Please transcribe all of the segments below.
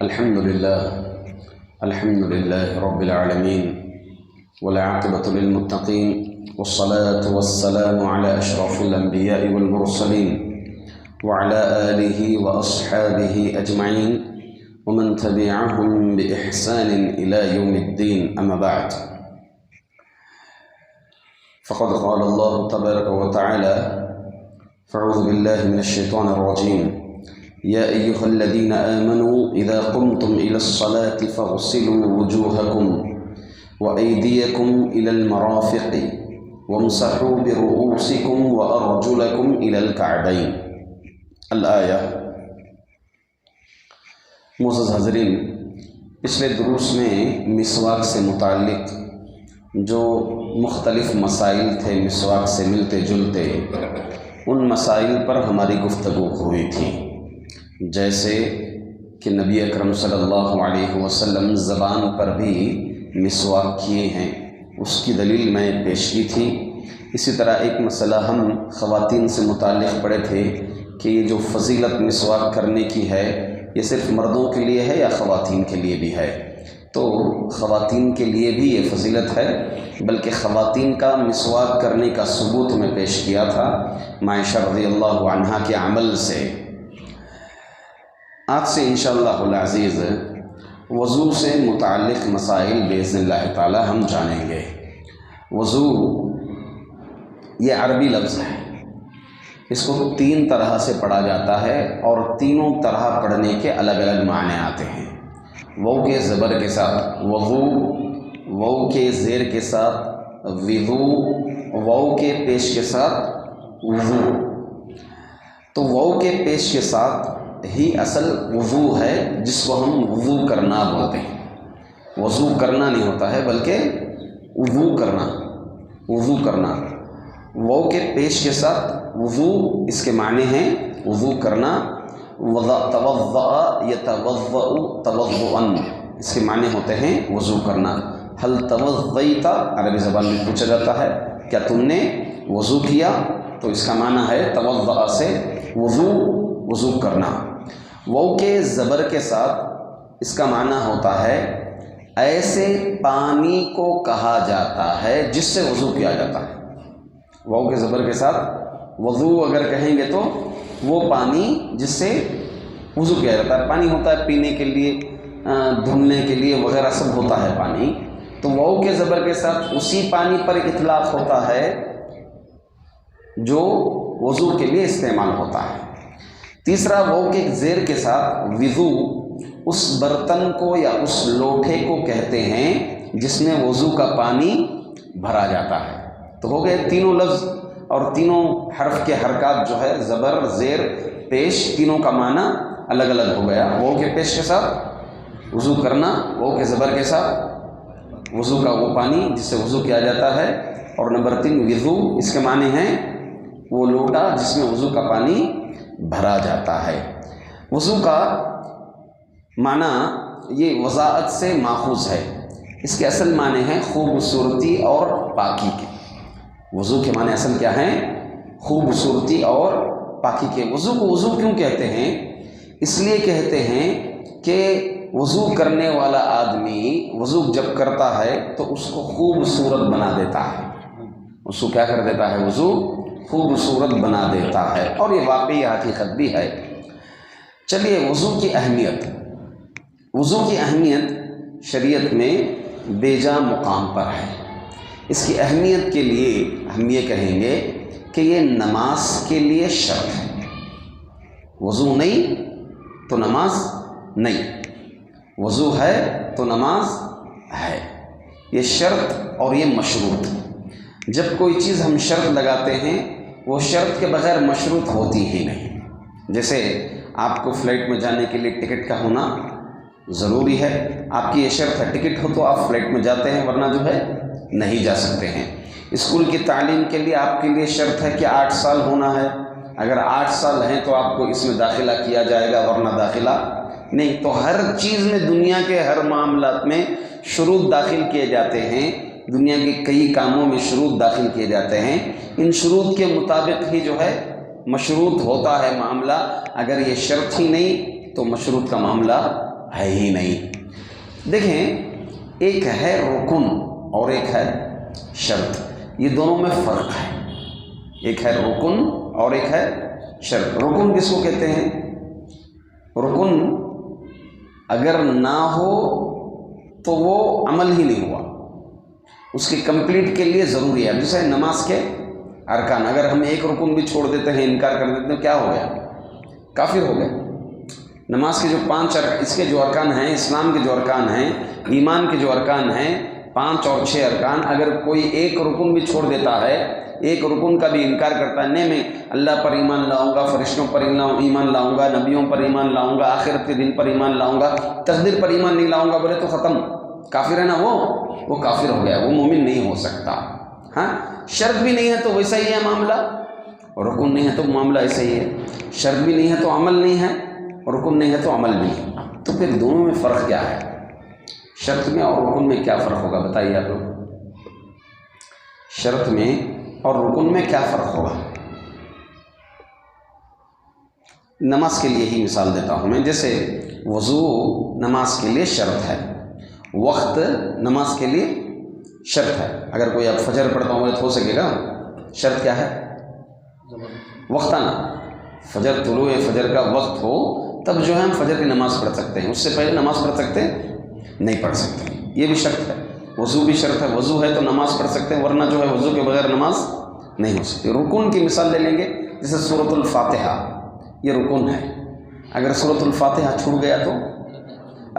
الحمد لله رب العالمين والعاقبة للمتقين والصلاة والسلام على أشرف الأنبياء والمرسلين وعلى آله وأصحابه أجمعين ومن تبعهم بإحسان إلى يوم الدين. أما بعد، فقد قال الله تبارك وتعالى: فأعوذ بالله من الشيطان الرجيم: يا أيها الذين آمنوا إذا قمتم إلى الصلاة فاغسلوا وجوهكم وأيديكم إلى المرافق وامسحوا برؤوسكم وأرجلكم إلى الكعبين. الآية. معزز حضرین، پچھلے دروس میں مسواک سے متعلق جو مختلف مسائل تھے مسواک سے ملتے جلتے، ان مسائل پر ہماری گفتگو ہوئی تھی، جیسے کہ نبی اکرم صلی اللہ علیہ وسلم زبان پر بھی مسواک کیے ہیں، اس کی دلیل میں پیش کی تھی. اسی طرح ایک مسئلہ ہم خواتین سے متعلق پڑھے تھے کہ یہ جو فضیلت مسواک کرنے کی ہے، یہ صرف مردوں کے لیے ہے یا خواتین کے لیے بھی ہے؟ تو خواتین کے لیے بھی یہ فضیلت ہے، بلکہ خواتین کا مسواک کرنے کا ثبوت میں پیش کیا تھا عائشہ رضی اللہ عنہا کے عمل سے. آج سے انشاءاللہ العزیز وضو سے متعلق مسائل باذن اللہ تعالی ہم جانیں گے. وضو یہ عربی لفظ ہے، اس کو 3 طرح سے پڑھا جاتا ہے اور تینوں طرح پڑھنے کے الگ الگ معنی آتے ہیں. واو کے زبر کے ساتھ وضو، واو کے زیر کے ساتھ وضو، واو کے پیش کے ساتھ وضو. تو واو کے پیش کے ساتھ ہی اصل وضو ہے، جس کو ہم وضو کرنا بولتے ہیں. وضو کرنا نہیں ہوتا ہے بلکہ وضو کرنا. واو کے پیش کے ساتھ وضو، اس کے معنی ہیں وضو کرنا. توضأ یتوضأ توضؤا، اس کے معنی ہوتے ہیں وضو کرنا. هل توضیت، عربی زبان میں پوچھا جاتا ہے کیا تم نے وضو کیا، تو اس کا معنی ہے توضأ سے وضو کرنا. واو کے زبر کے ساتھ اس کا معنی ہوتا ہے ایسے پانی کو کہا جاتا ہے جس سے وضو کیا جاتا ہے. واو کے زبر کے ساتھ وضو اگر کہیں گے تو وہ پانی جس سے وضو کیا جاتا ہے. پانی ہوتا ہے پینے کے لیے، دھلنے کے لیے وغیرہ سب ہوتا ہے پانی. تو واو کے زبر کے ساتھ اسی پانی پر اطلاق ہوتا ہے جو وضو کے لیے استعمال ہوتا ہے. تیسرا، واو کے زیر کے ساتھ وضو اس برتن کو یا اس لوٹے کو کہتے ہیں جس میں وضو کا پانی بھرا جاتا ہے. تو ہو گئے تینوں لفظ اور تینوں حرف کے حرکات جو ہے زبر، زیر، پیش، تینوں کا معنی الگ الگ ہو گیا. واو کے پیش کے ساتھ وضو کرنا، واو کے زبر کے ساتھ وضو کا وہ پانی جس سے وضو کیا جاتا ہے. اور نمبر 3 وضو، اس کے معنی ہیں وہ لوٹا جس میں وضو کا پانی بھرا جاتا ہے. وضو کا معنی یہ وضاعت سے ماخوذ ہے. اس کے اصل معنی ہیں خوبصورتی اور پاکی کے. وضو کے معنی اصل کیا ہیں؟ خوبصورتی اور پاکی کے. وضو کو وضو کیوں کہتے ہیں؟ اس لیے کہتے ہیں کہ وضو کرنے والا آدمی وضو جب کرتا ہے تو اس کو خوبصورت بنا دیتا ہے. اس کو کیا کر دیتا ہے؟ وضو خوبصورت بنا دیتا ہے، اور یہ واقعی حقیقت بھی ہے. چلیے، وضو کی اہمیت شریعت میں بے جا مقام پر ہے. اس کی اہمیت کے لیے ہم یہ کہیں گے کہ یہ نماز کے لیے شرط ہے. وضو نہیں تو نماز نہیں، وضو ہے تو نماز ہے. یہ شرط اور یہ مشروط. جب کوئی چیز ہم شرط لگاتے ہیں وہ شرط کے بغیر مشروط ہوتی ہی نہیں. جیسے آپ کو فلائٹ میں جانے کے لیے ٹکٹ کا ہونا ضروری ہے. آپ کی یہ شرط ہے ٹکٹ ہو تو آپ فلائٹ میں جاتے ہیں، ورنہ جو ہے نہیں جا سکتے ہیں. اسکول کی تعلیم کے لیے آپ کے لیے شرط ہے کہ 8 سال ہونا ہے. اگر 8 سال ہیں تو آپ کو اس میں داخلہ کیا جائے گا، ورنہ داخلہ نہیں. تو ہر چیز میں، دنیا کے ہر معاملات میں شروط داخل کیے جاتے ہیں. دنیا کے کئی کاموں میں شروط داخل کیے جاتے ہیں. ان شروط کے مطابق ہی جو ہے مشروط ہوتا ہے معاملہ. اگر یہ شرط ہی نہیں تو مشروط کا معاملہ ہے ہی نہیں۔ دیکھیں، ایک ہے رکن اور ایک ہے شرط، یہ دونوں میں فرق ہے۔ ایک ہے رکن اور ایک ہے شرط۔ رکن کس کو کہتے ہیں؟ رکن اگر نہ ہو تو وہ عمل ہی نہیں ہوا، اس کی کمپلیٹ کے لیے ضروری ہے۔ جیسے نماز کے ارکان، اگر ہم ایک رکن بھی چھوڑ دیتے ہیں، انکار کر دیتے ہیں، کیا ہو گیا؟ کافر ہو گئے۔ نماز کے جو 5 اس کے جو ارکان ہیں، اسلام کے جو ارکان ہیں، ایمان کے جو ارکان ہیں، 5 اور 6 ارکان، اگر کوئی ایک رکن بھی چھوڑ دیتا ہے، ایک رکن کا بھی انکار کرتا ہے، نہیں میں اللہ پر ایمان لاؤں گا، فرشتوں پر ایمان لاؤں گا، نبیوں پر ایمان لاؤں گا، آخرت کے دن پر ایمان لاؤں گا، تقدیر پر ایمان نہیں لاؤں گا، بولے تو ختم، کافر ہے نا وہ کافر ہو گیا، وہ مومن نہیں ہو سکتا۔ ہاں، شرط بھی نہیں ہے تو ویسا ہی ہے معاملہ، رکن نہیں ہے تو معاملہ ایسا ہی ہے۔ شرط بھی نہیں ہے تو عمل نہیں ہے، رکن نہیں ہے تو عمل نہیں ہے۔ تو پھر دونوں میں فرق کیا ہے؟ شرط میں اور رکن میں کیا فرق ہوگا بتائیے آپ لوگ؟ شرط میں اور رکن میں کیا فرق ہوگا؟ نماز کے لیے ہی مثال دیتا ہوں میں، جیسے وضو نماز کے لیے شرط ہے، وقت نماز کے لیے شرط ہے۔ اگر کوئی اب فجر پڑھتا ہوں تو ہو سکے گا، شرط کیا ہے؟ وقت آنا، فجر طلوع فجر کا وقت ہو تب جو ہے ہم فجر کی نماز پڑھ سکتے ہیں، اس سے پہلے نماز پڑھ سکتے نہیں پڑھ سکتے، یہ بھی شرط ہے۔ وضو بھی شرط ہے، وضو ہے تو نماز پڑھ سکتے ہیں، ورنہ جو ہے وضو کے بغیر نماز نہیں ہو سکتی۔ رکن کی مثال لے لیں گے، جیسے سورۃ الفاتحہ، یہ رکن ہے۔ اگر سورۃ الفاتحہ چھوٹ گیا تو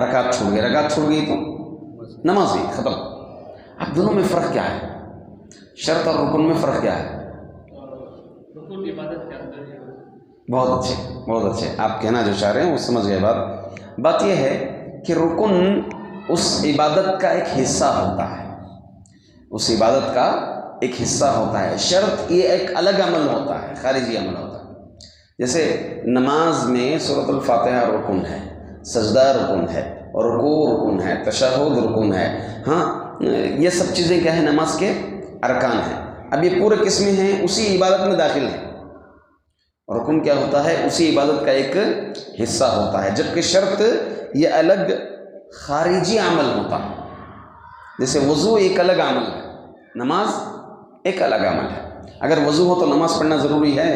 رکعت چھوٹ گئی، رکعت چھوٹ گئی تو نماز ہی ختم۔ اب دونوں میں فرق کیا ہے؟ شرط اور رکن میں فرق کیا ہے؟ بہت اچھے، بہت اچھے، آپ کہنا جو چاہ رہے ہیں وہ سمجھ گئے بات یہ ہے کہ رکن اس عبادت کا ایک حصہ ہوتا ہے، اس عبادت کا ایک حصہ ہوتا ہے۔ شرط یہ ایک الگ عمل ہوتا ہے، خارجی عمل ہوتا ہے۔ جیسے نماز میں سورۃ الفاتحہ رکن ہے، سجدہ رکن ہے، رکوع رکن ہے، تشہد رکن ہے۔ ہاں، یہ سب چیزیں کیا ہیں؟ نماز کے ارکان ہیں۔ اب یہ پورے قسمیں ہیں، اسی عبادت میں داخل ہیں۔ رکن کیا ہوتا ہے؟ اسی عبادت کا ایک حصہ ہوتا ہے، جبکہ شرط یہ الگ خارجی عمل ہوتا ہے۔ جیسے وضو ایک الگ عمل ہے، نماز ایک الگ عمل ہے۔ اگر وضو ہو تو نماز پڑھنا ضروری ہے؟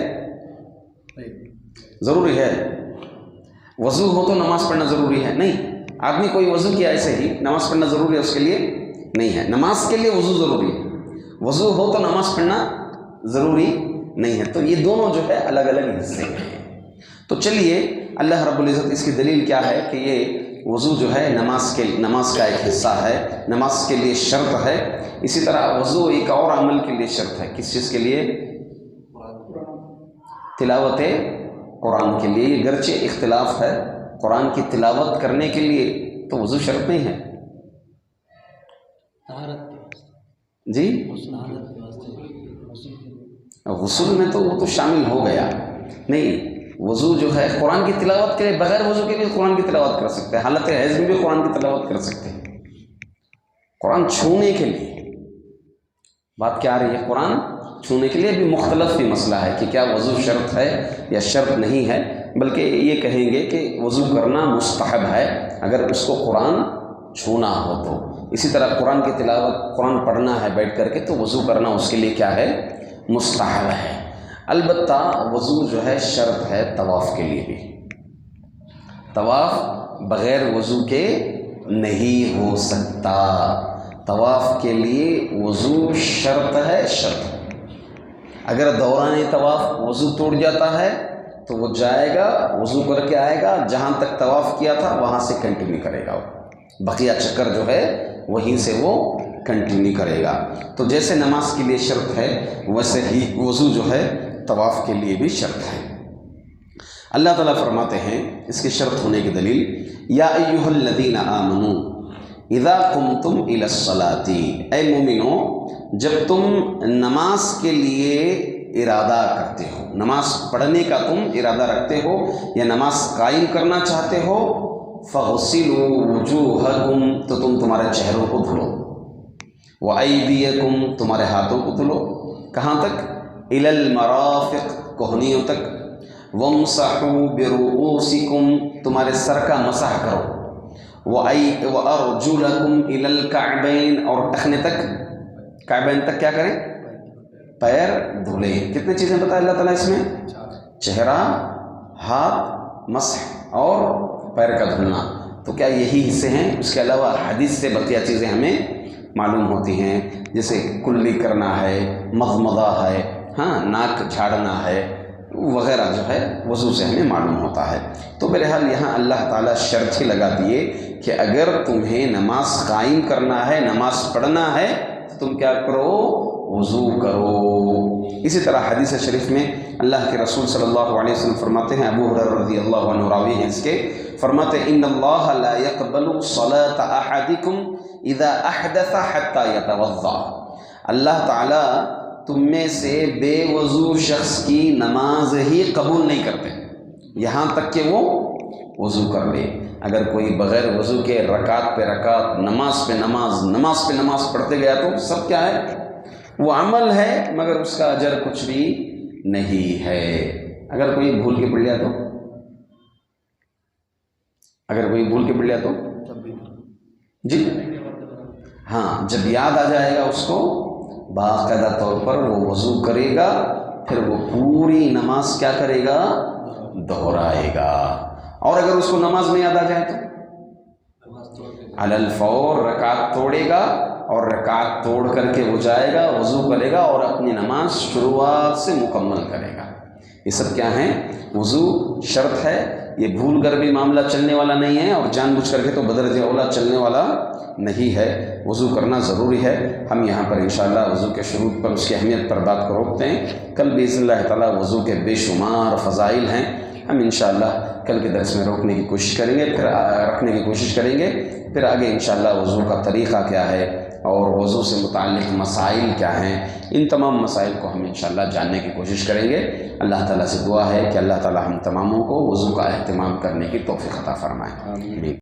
ضروری ہے؟ وضو ہو تو نماز پڑھنا ضروری ہے؟ نہیں۔ آدمی کوئی وضو کیا ایسے ہی، نماز پڑھنا ضروری ہے اس کے لیے؟ نہیں ہے۔ نماز کے لیے وضو ضروری ہے، وضو ہو تو نماز پڑھنا ضروری نہیں ہے۔ تو یہ دونوں جو ہے الگ الگ حصے ہیں۔ تو چلیے، اللہ رب العزت اس کی دلیل کیا ہے کہ یہ وضو جو ہے نماز کا ایک حصہ ہے، نماز کے لیے شرط ہے۔ اسی طرح وضو ایک اور عمل کے لیے شرط ہے، کس چیز کے لیے؟ تلاوت قرآن کے لیے۔ گرچہ اختلاف ہے، قرآن کی تلاوت کرنے کے لیے تو وضو شرط نہیں ہے جی، غسل میں تو وہ تو شامل ہو گیا۔ نہیں، وضو جو ہے قرآن کی تلاوت کے لیے، بغیر وضو کے بھی قرآن کی تلاوت کر سکتے ہیں، حالت حیض میں بھی قرآن کی تلاوت کر سکتے ہیں۔ قرآن چھونے کے لیے بات کیا آ رہی ہے؟ قرآن چھونے کے لیے بھی مختلف بھی مسئلہ ہے کہ کیا وضو شرط ہے یا شرط نہیں ہے، بلکہ یہ کہیں گے کہ وضو کرنا مستحب ہے اگر اس کو قرآن چھونا ہو تو۔ اسی طرح قرآن کی تلاوت، قرآن پڑھنا ہے بیٹھ کر کے، تو وضو کرنا اس کے لیے کیا ہے؟ مستحب ہے۔ البتہ وضو جو ہے شرط ہے طواف کے لیے بھی۔ طواف بغیر وضو کے نہیں ہو سکتا، طواف کے لیے وضو شرط ہے، شرط۔ اگر دوران طواف وضو ٹوٹ جاتا ہے تو وہ جائے گا، وضو کر کے آئے گا، جہاں تک طواف کیا تھا وہاں سے کنٹینیو کرے گا، بقیہ چکر جو ہے وہیں سے وہ کنٹینیو کرے گا۔ تو جیسے نماز کے لیے شرط ہے، ویسے ہی وضو جو ہے طواف کے لیے بھی شرط ہے۔ اللہ تعالیٰ فرماتے ہیں اس کی شرط ہونے کی دلیل، یا ایھا الذین آمنوا اذا قمتم الی الصلاۃ، اے مومنو جب تم نماز کے لیے ارادہ کرتے ہو، نماز پڑھنے کا تم ارادہ رکھتے ہو یا نماز قائم کرنا چاہتے ہو، فغسلوا وجوہکم، تو تم تمہارے چہروں کو دھلو، وایدیکم، تمہارے ہاتھوں کو دھلو، کہاں تک؟ الی المرافق، کوہنیوں تک، وامسحوا برؤوسکم، تمہارے سر کا مسح کرو، وَأَرْجُلَكُمْ إِلَى الْكَعْبَيْن، اور ٹخنے تک، کعبین تک کیا کریں؟ پیر دھلیں۔ کتنے چیزیں بتائیں اللہ تعالیٰ اس میں؟ چہرہ، ہاتھ، مسح اور پیر کا دھلنا۔ تو کیا یہی حصے ہیں؟ اس کے علاوہ حدیث سے بقیہ چیزیں ہمیں معلوم ہوتی ہیں، جیسے کلی کرنا ہے، مضمضہ ہے، ہاں ناک جھاڑنا ہے وغیرہ جو ہے وضو سے ہمیں معلوم ہوتا ہے۔ تو بہرحال یہاں اللہ تعالیٰ شرط ہی لگا دیے کہ اگر تمہیں نماز قائم کرنا ہے، نماز پڑھنا ہے، تو تم کیا کرو؟ وضو کرو۔ اسی طرح حدیث شریف میں اللہ کے رسول صلی اللہ علیہ وسلم فرماتے ہیں، ابو ہریرہ رضی اللہ عنہ راوی ہیں اس کے، فرماتے ہیں ان اللہ لا يقبل صلاة احدکم اذا احدث حتى يتوضا۔ اللہ تعالیٰ تم میں سے بے وضو شخص کی نماز ہی قبول نہیں کرتے یہاں تک کہ وہ وضو کر لے۔ اگر کوئی بغیر وضو کے رکعت پہ رکعت، نماز پہ نماز پڑھتے گیا تو سب کیا ہے؟ وہ عمل ہے مگر اس کا اجر کچھ بھی نہیں ہے۔ اگر کوئی بھول کے پڑھ لیا تو، جی ہاں، جب یاد آ جائے گا اس کو باقاعدہ طور پر وہ وضو کرے گا، پھر وہ پوری نماز کیا کرے گا؟ دہرائے گا۔ اور اگر اس کو نماز میں یاد آ جائے تو علی الفور رکعت توڑے گا، اور رکعت توڑ کر کے وہ جائے گا، وضو کرے گا اور اپنی نماز شروعات سے مکمل کرے گا۔ یہ سب کیا ہیں؟ وضو شرط ہے۔ یہ بھول کر بھی معاملہ چلنے والا نہیں ہے، اور جان بوجھ کر کے تو بدرجہ اولا چلنے والا نہیں ہے۔ وضو کرنا ضروری ہے۔ ہم یہاں پر انشاءاللہ وضو کے شروط پر، اس کی اہمیت پر بات کو روکتے ہیں۔ کل باذن اللہ تعالیٰ وضو کے بے شمار فضائل ہیں، ہم انشاءاللہ کل کے درس میں روکنے کی کوشش کریں گے، پھر رکھنے کی کوشش کریں گے۔ پھر آگے انشاءاللہ وضو کا طریقہ کیا ہے اور وضو سے متعلق مسائل کیا ہیں، ان تمام مسائل کو ہم انشاءاللہ جاننے کی کوشش کریں گے۔ اللہ تعالیٰ سے دعا ہے کہ اللہ تعالیٰ ہم تماموں کو وضو کا اہتمام کرنے کی توفیق عطا فرمائے۔